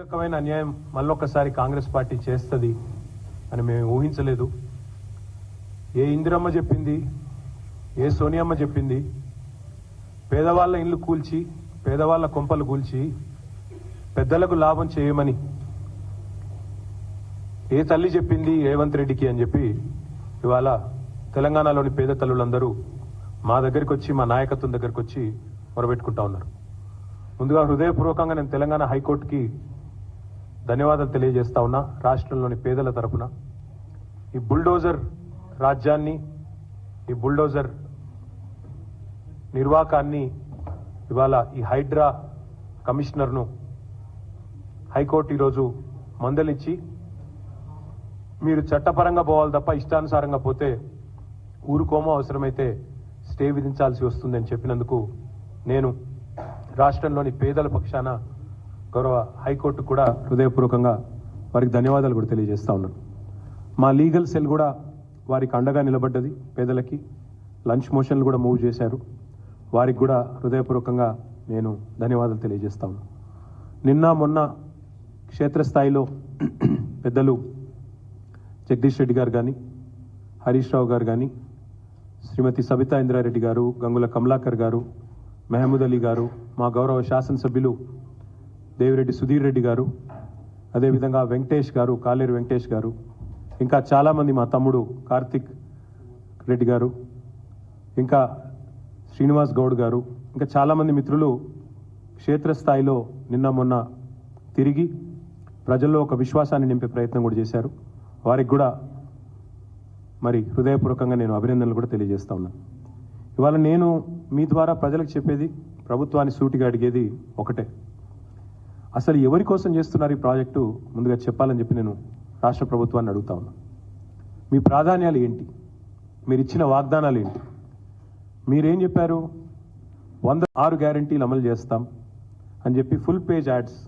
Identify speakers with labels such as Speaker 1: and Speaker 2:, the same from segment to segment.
Speaker 1: రకమైన అన్యాయం మళ్ళొక్కసారి కాంగ్రెస్ పార్టీ చేస్తుంది అని మేము ఊహించలేదు. ఏ ఇందిరమ్మ చెప్పింది, ఏ సోనియమ్మ చెప్పింది, పేదవాళ్ళ ఇల్లు కూల్చి పేదవాళ్ళ కొంపలు కూల్చి పెద్దలకు లాభం చేయమని ఏ తల్లి చెప్పింది రేవంత్ రెడ్డికి అని చెప్పి ఇవాళ తెలంగాణలోని పేద తల్లులందరూ మా దగ్గరికి వచ్చి, మా నాయకత్వం దగ్గరికి వచ్చి మొరబెట్టుకుంటా ఉన్నారు. ముందుగా హృదయపూర్వకంగా నేను తెలంగాణ హైకోర్టుకి ధన్యవాదాలు తెలియజేస్తా ఉన్నా. రాష్ట్రంలోని పేదల తరపున ఈ బుల్డోజర్ రాజ్యాన్ని, ఈ బుల్డోజర్ నిర్వాకాన్ని ఇవాళ ఈ హైడ్రా కమిషనర్ను హైకోర్టు ఈరోజు మందలిచ్చి మీరు చట్టపరంగా పోవాలి తప్ప ఇష్టానుసారంగా పోతే ఊరుకోమో, అవసరమైతే స్టే విధించాల్సి వస్తుందని చెప్పినందుకు నేను రాష్ట్రంలోని పేదల పక్షాన గౌరవ హైకోర్టు కూడా హృదయపూర్వకంగా వారికి ధన్యవాదాలు కూడా తెలియజేస్తా ఉన్నాను. మా లీగల్ సెల్ కూడా వారికి అండగా నిలబడ్డది. పేదలకి లంచ్ మోషన్లు కూడా మూవ్ చేశారు. వారికి కూడా హృదయపూర్వకంగా నేను ధన్యవాదాలు తెలియజేస్తా ఉన్నాను. నిన్న మొన్న క్షేత్రస్థాయిలో పెద్దలు జగదీష్ రెడ్డి గారు కానీ, హరీష్ రావు గారు కానీ, శ్రీమతి సబితా ఇంద్రారెడ్డి గారు, గంగుల కమలాకర్ గారు, మహమూద్ అలీ గారు, మా గౌరవ శాసనసభ్యులు దేవిరెడ్డి సుధీర్ రెడ్డి గారు, అదేవిధంగా వెంకటేష్ గారు, కాలేరు వెంకటేష్ గారు, ఇంకా చాలామంది, మా తమ్ముడు కార్తిక్ రెడ్డి గారు, ఇంకా శ్రీనివాస్ గౌడ్ గారు, ఇంకా చాలామంది మిత్రులు క్షేత్రస్థాయిలో నిన్న మొన్న తిరిగి ప్రజల్లో ఒక విశ్వాసాన్ని నింపే ప్రయత్నం కూడా చేశారు. వారికి కూడా మరి హృదయపూర్వకంగా నేను అభినందనలు కూడా తెలియజేస్తా ఉన్నాను. ఇవాళ నేను మీ ద్వారా ప్రజలకు చెప్పేది, ప్రభుత్వాన్ని సూటిగా అడిగేది ఒకటే. అసలు ఎవరి కోసం చేస్తున్నారు ఈ ప్రాజెక్టు ముందుగా చెప్పాలని చెప్పి నేను రాష్ట్ర ప్రభుత్వాన్ని అడుగుతా ఉన్నాను. మీ ప్రాధాన్యాలు ఏంటి? మీరు ఇచ్చిన వాగ్దానాలు ఏంటి? మీరేం చెప్పారు? 106 గ్యారంటీలు అమలు చేస్తాం అని చెప్పి ఫుల్ పేజ్ యాడ్స్,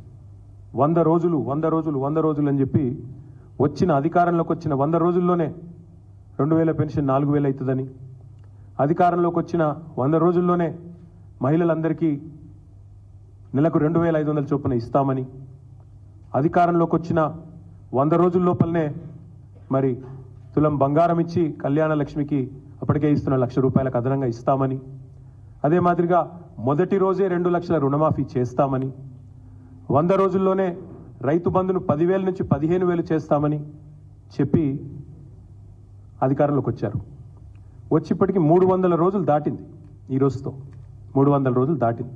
Speaker 1: 100 రోజులు 100 రోజులు 100 రోజులు అని చెప్పి వచ్చిన అధికారంలోకి వచ్చిన 100 రోజుల్లోనే 2000 పెన్షన్ 4000 అవుతుందని, అధికారంలోకి వచ్చిన 100 రోజుల్లోనే మహిళలందరికీ నెలకు 2500 చొప్పున ఇస్తామని, అధికారంలోకి వచ్చిన 100 రోజుల లోపలనే మరి తులం బంగారం ఇచ్చి కళ్యాణ లక్ష్మికి అప్పటికే ఇస్తున్న ₹1,00,000 అదనంగా ఇస్తామని, అదే మాదిరిగా మొదటి రోజే 2 లక్షల రుణమాఫీ చేస్తామని, 100 రోజుల్లోనే రైతు బంధును 10,000 నుంచి 15,000 చేస్తామని చెప్పి అధికారంలోకి వచ్చారు. వచ్చి ఇప్పటికి 300 రోజులు దాటింది. ఈ రోజుతో 300 రోజులు దాటింది.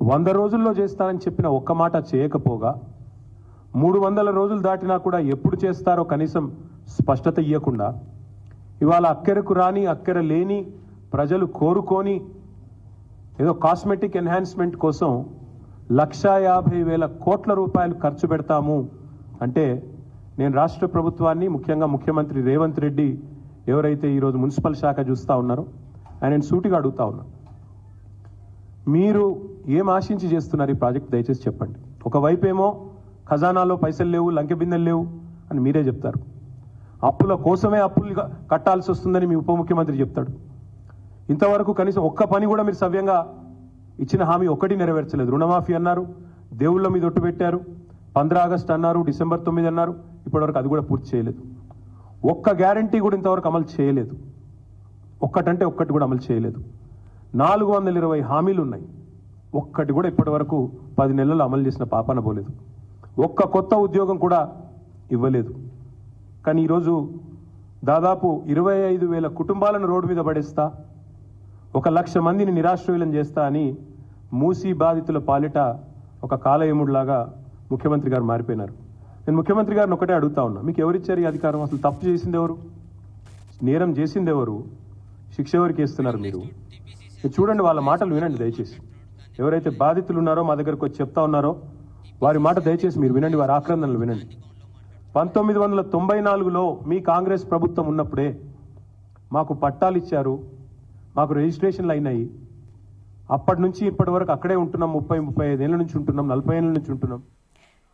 Speaker 1: 100 రోజుల్లో చేస్తానని చెప్పిన ఒక్క మాట చేయకపోగా 300 రోజులు దాటినా కూడా ఎప్పుడు చేస్తారో కనీసం స్పష్టత ఇవ్వకుండా ఇవాళ అక్కరకు రాని, అక్కర లేని, ప్రజలు కోరుకోని ఏదో కాస్మెటిక్ ఎన్హాన్స్మెంట్ కోసం 1,50,000 కోట్ల రూపాయలు ఖర్చు పెడతాము అంటే, నేను రాష్ట్ర ప్రభుత్వాన్ని, ముఖ్యంగా ముఖ్యమంత్రి రేవంత్ రెడ్డి ఎవరైతే ఈరోజు మున్సిపల్ శాఖ చూస్తూ ఉన్నారో ఆయన సూటిగా అడుగుతా ఉన్నా, మీరు ఏం ఆశించి చేస్తున్నారు ఈ ప్రాజెక్ట్? దయచేసి చెప్పండి. ఒకవైపు ఏమో ఖజానాలో పైసలు లేవు, లంకె బిందెలు లేవు అని మీరే చెప్తారు. అప్పుల కోసమే అప్పులు కట్టాల్సి వస్తుందని మీ ఉప ముఖ్యమంత్రి చెప్తాడు. ఇంతవరకు కనీసం ఒక్క పని కూడా మీరు సవ్యంగా ఇచ్చిన హామీ ఒక్కటి నెరవేర్చలేదు. రుణమాఫీ అన్నారు, దేవుళ్ళ మీద ఒట్టు పెట్టారు, 15 ఆగస్టు అన్నారు, డిసెంబర్ 9 అన్నారు, ఇప్పటివరకు అది కూడా పూర్తి చేయలేదు. ఒక్క గ్యారంటీ కూడా ఇంతవరకు అమలు చేయలేదు. ఒక్కటంటే ఒక్కటి కూడా అమలు చేయలేదు. 420 హామీలు ఉన్నాయి, ఒక్కటి కూడా ఇప్పటి వరకు 10 నెలల్లో అమలు చేసిన పాపాన పోలేదు. ఒక్క కొత్త ఉద్యోగం కూడా ఇవ్వలేదు. కానీ ఈరోజు దాదాపు 25,000 కుటుంబాలను రోడ్డు మీద పడేస్తా, 1,00,000 మందిని నిరాశ్రయులను చేస్తా అని మూసీ బాధితుల పాలిట ఒక కాలయముడిలాగా ముఖ్యమంత్రి గారు మారిపోయినారు. నేను ముఖ్యమంత్రి గారిని ఒకటే అడుగుతా ఉన్నా, మీకు ఎవరిచ్చారు ఈ అధికారం? అసలు తప్పు చేసింది ఎవరు? నేరం చేసింది ఎవరు? శిక్ష ఎవరికి వేస్తున్నారు మీరు చూడండి. వాళ్ళ మాటలు వినండి దయచేసి. ఎవరైతే బాధితులు ఉన్నారో, మా దగ్గరకు వచ్చి చెప్తా ఉన్నారో వారి మాట దయచేసి మీరు వినండి, వారి ఆక్రందనలు వినండి. 1994లో మీ కాంగ్రెస్ ప్రభుత్వం ఉన్నప్పుడే మాకు పట్టాలు ఇచ్చారు, మాకు రిజిస్ట్రేషన్లు అయినాయి. అప్పటి నుంచి ఇప్పటి వరకు అక్కడే ఉంటున్నాం. 30-35 ఏళ్ళ నుంచి ఉంటున్నాం, 40 ఏళ్ళ నుంచి ఉంటున్నాం.